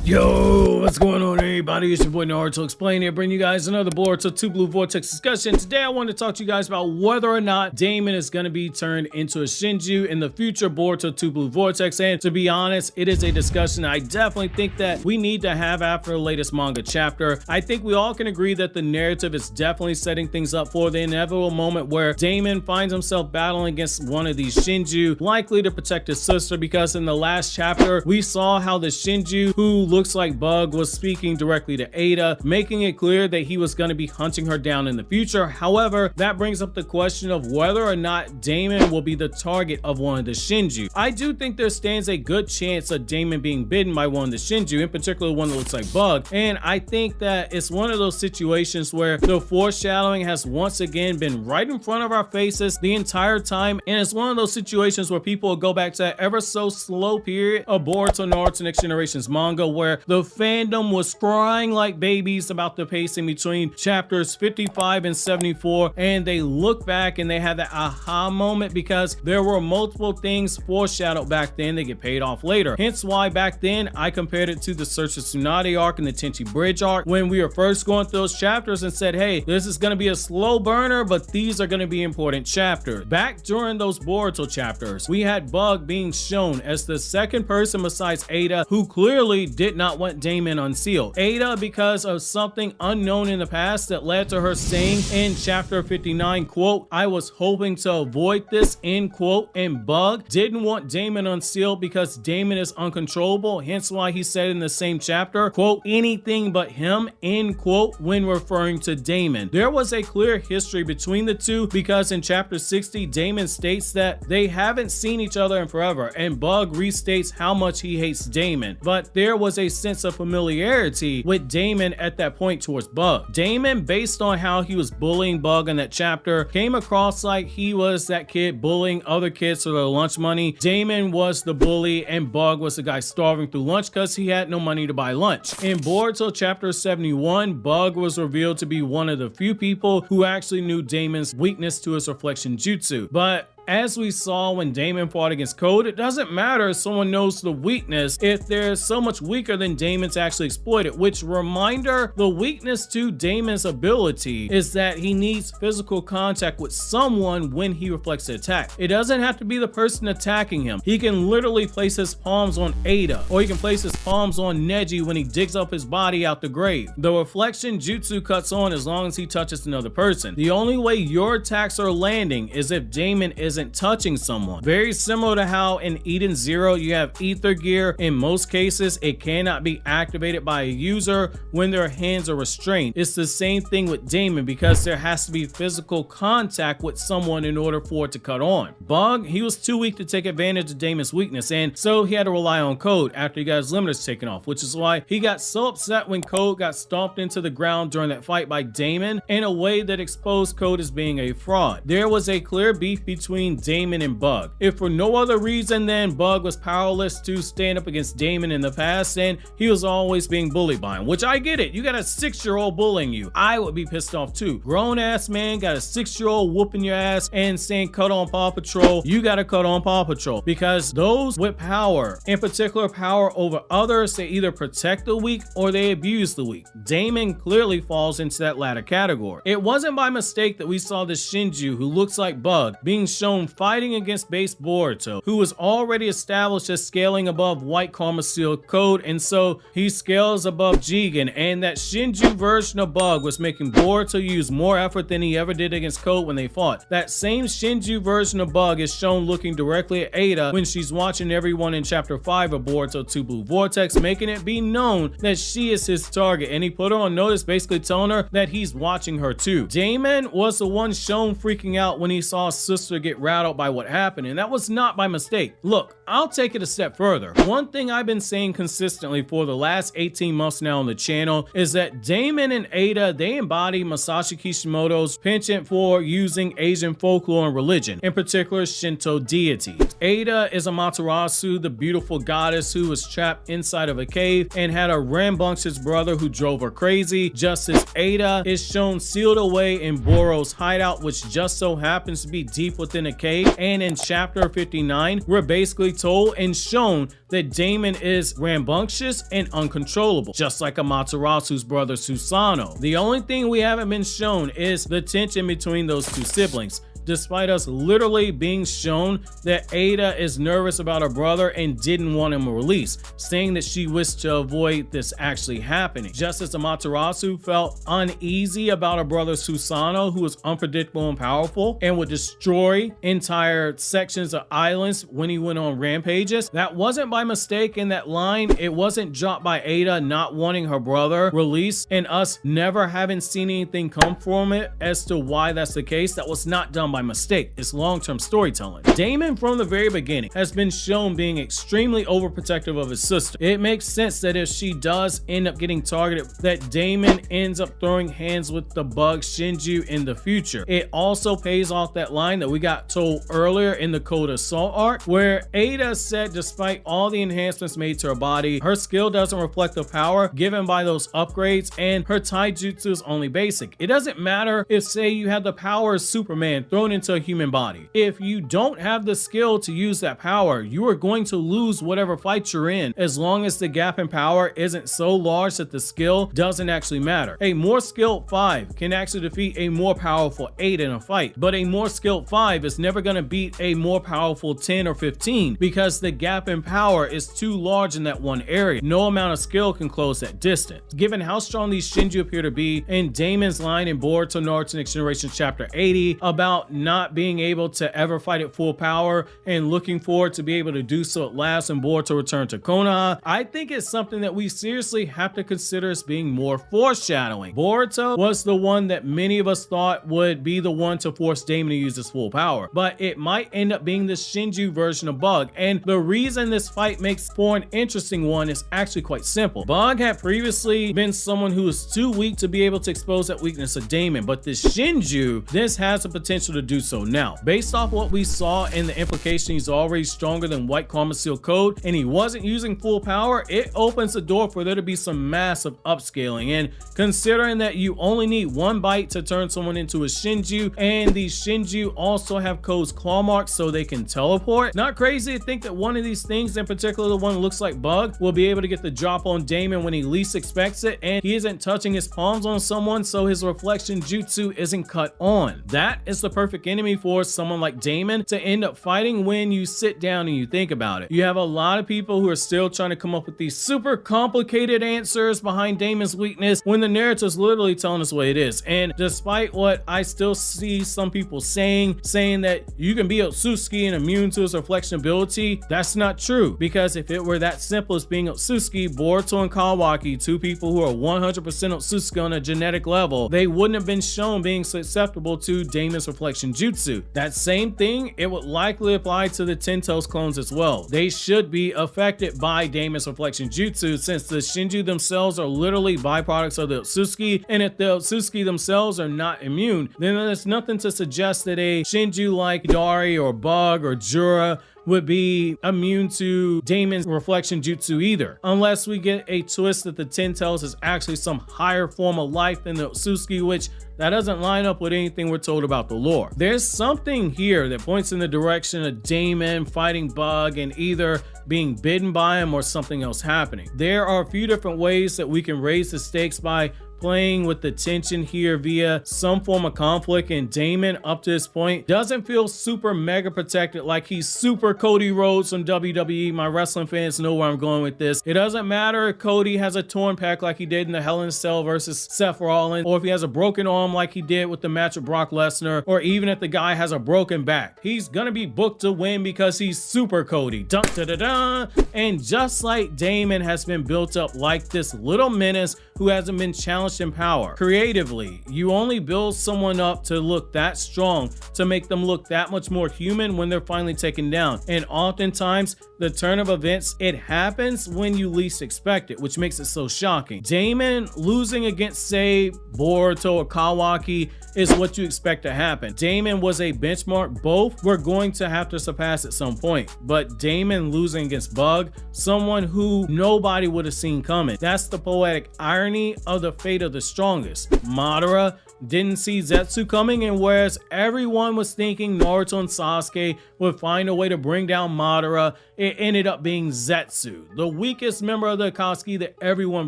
Yo, what's going on, everybody? It's your boy Naruto Explain here, bringing you guys another Boruto 2 Blue Vortex discussion. Today I want to talk to you guys about whether or not Daemon is going to be turned into a Shinjuu in the future Boruto 2 Blue Vortex. And to be honest, it is a discussion I definitely think that we need to have after the latest manga chapter. I think we all can agree that the narrative is definitely setting things up for the inevitable moment where Daemon finds himself battling against one of these Shinjuu, likely to protect his sister, because in the last chapter we saw how the Shinjuu, who looks like Bug, was speaking directly to Ada, making it clear that he was going to be hunting her down in the future. However, that brings up the question of whether or not Daemon will be the target of one of the Shinjuu. I do think there stands a good chance of Daemon being bitten by one of the Shinjuu, in particular one that looks like Bug, and I think that it's one of those situations where the foreshadowing has once again been right in front of our faces the entire time, and it's one of those situations where people will go back to that ever so slow period of Boruto Naruto Next Generation's manga where the fandom was crying like babies about the pacing between chapters 55 and 74, and they look back and they have that aha moment because there were multiple things foreshadowed back then that get paid off later. Hence why back then I compared it to the Search of Tsunade arc and the Tenchi Bridge arc when we were first going through those chapters and said, hey, this is going to be a slow burner, but these are going to be important chapters. Back during those Boruto chapters, we had Bug being shown as the second person besides Ada who clearly did not want Daemon unsealed. Ada, because of something unknown in the past that led to her saying in chapter 59, quote, I was hoping to avoid this, end quote, and Bug didn't want Daemon unsealed because Daemon is uncontrollable, hence why he said in the same chapter, quote, anything but him, end quote, when referring to Daemon. There was a clear history between the two because in chapter 60, Daemon states that they haven't seen each other in forever, and Bug restates how much he hates Daemon, but there was a sense of familiarity with Daemon at that point towards Bug. Daemon, based on how he was bullying Bug in that chapter, came across like he was that kid bullying other kids for their lunch money. Daemon was the bully and Bug was the guy starving through lunch because he had no money to buy lunch. In Boruto chapter 71, Bug was revealed to be one of the few people who actually knew Daemon's weakness to his reflection jutsu. But as we saw when Daemon fought against Code, it doesn't matter if someone knows the weakness if they're so much weaker than Daemon to actually exploit it. Which, reminder, the weakness to Daemon's ability is that he needs physical contact with someone when he reflects the attack. It doesn't have to be the person attacking him. He can literally place his palms on Ada, or he can place his palms on Neji when he digs up his body out the grave. The reflection jutsu cuts on as long as he touches another person. The only way your attacks are landing is if Daemon isn't touching someone. Very similar to how in Eden Zero you have ether gear. In most cases it cannot be activated by a user when their hands are restrained. It's the same thing with Daemon because there has to be physical contact with someone in order for it to cut on. Bug, he was too weak to take advantage of Daemon's weakness, and so he had to rely on Code after he got his limiters taken off, which is why he got so upset when Code got stomped into the ground during that fight by Daemon in a way that exposed Code as being a fraud. There was a clear beef between Daemon and Bug. If for no other reason than Bug was powerless to stand up against Daemon in the past and he was always being bullied by him, which I get it. You got a 6-year-old bullying you. I would be pissed off too. Grown ass man got a 6-year-old whooping your ass and saying cut on Paw Patrol. You gotta cut on Paw Patrol because those with power, in particular power over others, they either protect the weak or they abuse the weak. Daemon clearly falls into that latter category. It wasn't by mistake that we saw the Shinjuu, who looks like Bug, being shown fighting against base Boruto, who was already established as scaling above White Karma Seal Code, and so he scales above Jigen, and that Shinjuu version of Bug was making Boruto use more effort than he ever did against Code when they fought. That same Shinjuu version of Bug is shown looking directly at Ada when she's watching everyone in chapter 5 of Boruto 2 Blue Vortex, making it be known that she is his target, and he put her on notice, basically telling her that he's watching her too. Daemon was the one shown freaking out when he saw his sister get rattled by what happened, and that was not by mistake. Look, I'll take it a step further. One thing I've been saying consistently for the last 18 months now on the channel is that Daemon and Ada, they embody Masashi Kishimoto's penchant for using Asian folklore and religion, in particular Shinto deities. Ada is Amaterasu, the beautiful goddess who was trapped inside of a cave and had a rambunctious brother who drove her crazy, just as Ada is shown sealed away in Boro's hideout, which just so happens to be deep within a a cave, and in chapter 59, we're basically told and shown that Daemon is rambunctious and uncontrollable, just like Amaterasu's brother Susanoo. The only thing we haven't been shown is the tension between those two siblings, despite us literally being shown that Ada is nervous about her brother and didn't want him released, saying that she wished to avoid this actually happening. Just as Amaterasu felt uneasy about her brother Susanoo, who was unpredictable and powerful and would destroy entire sections of islands when he went on rampages. That wasn't by mistake in that line. It wasn't dropped by Ada not wanting her brother released and us never having seen anything come from it as to why that's the case. That was not done by mistake. It's long-term storytelling. Daemon from the very beginning has been shown being extremely overprotective of his sister. It makes sense that if she does end up getting targeted, that Daemon ends up throwing hands with the bug Shinjuu in the future. It also pays off that line that we got told earlier in the Code Assault arc, where Ada said despite all the enhancements made to her body, her skill doesn't reflect the power given by those upgrades, and her taijutsu is only basic. It doesn't matter if, say, you have the power of Superman thrown into a human body. If you don't have the skill to use that power, you are going to lose whatever fight you're in, as long as the gap in power isn't so large that the skill doesn't actually matter. A more skilled 5 can actually defeat a more powerful 8 in a fight, but a more skilled 5 is never going to beat a more powerful 10 or 15 because the gap in power is too large in that one area. No amount of skill can close that distance. Given how strong these Shinjuu appear to be, and Daemon's line in Boruto Naruto Next Generation chapter 80 about not being able to ever fight at full power and looking forward to be able to do so at last when Boruto returned to Konoha, I think it's something that we seriously have to consider as being more foreshadowing. Boruto was the one that many of us thought would be the one to force Daemon to use his full power, but it might end up being the Shinjuu version of Bug, and the reason this fight makes for an interesting one is actually quite simple. Bug had previously been someone who was too weak to be able to expose that weakness of Daemon, but this Shinjuu, this has the potential to do so now. Based off what we saw in the implication he's already stronger than White Karma Seal Code and he wasn't using full power, it opens the door for there to be some massive upscaling. And considering that you only need one bite to turn someone into a Shinjuu, and these Shinjuu also have Code's claw marks so they can teleport, not crazy to think that one of these things, in particular the one that looks like Bug, will be able to get the drop on Daemon when he least expects it, and he isn't touching his palms on someone, so his reflection jutsu isn't cut on. That is the perfect enemy for someone like Daemon to end up fighting when you sit down and you think about it. You have a lot of people who are still trying to come up with these super complicated answers behind Daemon's weakness when the narrative is literally telling us what it is. And despite what I still see some people saying that you can be Otsutsuki and immune to his reflection ability, that's not true, because if it were that simple as being Otsutsuki, Boruto and Kawaki, two people who are 100% Otsutsuki on a genetic level, they wouldn't have been shown being susceptible to Daemon's reflection jutsu. That same thing, it would likely apply to the Ten Toes clones as well. They should be affected by Daemon's reflection jutsu, since the Shinjuu themselves are literally byproducts of the Otsutsuki, and if the Otsutsuki themselves are not immune, then there's nothing to suggest that a Shinjuu like Hidari or Bug or Jura would be immune to Daemon's reflection jutsu either, unless we get a twist that the Ten Tails is actually some higher form of life than the Otsutsuki, which that doesn't line up with anything we're told about the lore. There's something here that points in the direction of Daemon fighting Bug and either being bitten by him or something else happening. There are a few different ways that we can raise the stakes by playing with the tension here via some form of conflict, and Daemon up to this point doesn't feel super mega protected like he's super Cody Rhodes from WWE. My wrestling fans know where I'm going with this. It doesn't matter if Cody has a torn pec like he did in the Hell in a Cell versus Seth Rollins, or if he has a broken arm like he did with the match with Brock Lesnar, or even if the guy has a broken back. He's gonna be booked to win because he's super Cody. Dun, da, da, da. And just like Daemon has been built up like this little menace who hasn't been challenged in power. Creatively, you only build someone up to look that strong, to make them look that much more human when they're finally taken down. And oftentimes, the turn of events, it happens when you least expect it, which makes it so shocking. Daemon losing against, say, Boruto or Kawaki is what you expect to happen. Daemon was a benchmark. Both were going to have to surpass at some point. But Daemon losing against Bug, someone who nobody would have seen coming. That's the poetic irony of the fate of the strongest. Madara didn't see Zetsu coming, and whereas everyone was thinking Naruto and Sasuke would find a way to bring down Madara, it ended up being Zetsu, the weakest member of the Akatsuki that everyone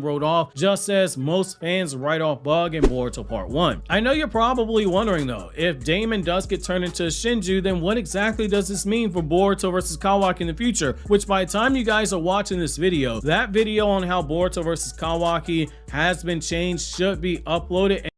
wrote off, just as most fans write off Bug in Boruto Part 1. I know you're probably wondering though, if Daemon does get turned into a Shinjuu, then what exactly does this mean for Boruto versus Kawaki in the future? Which by the time you guys are watching this video, that video on how Boruto versus Kawaki has been changed should be uploaded.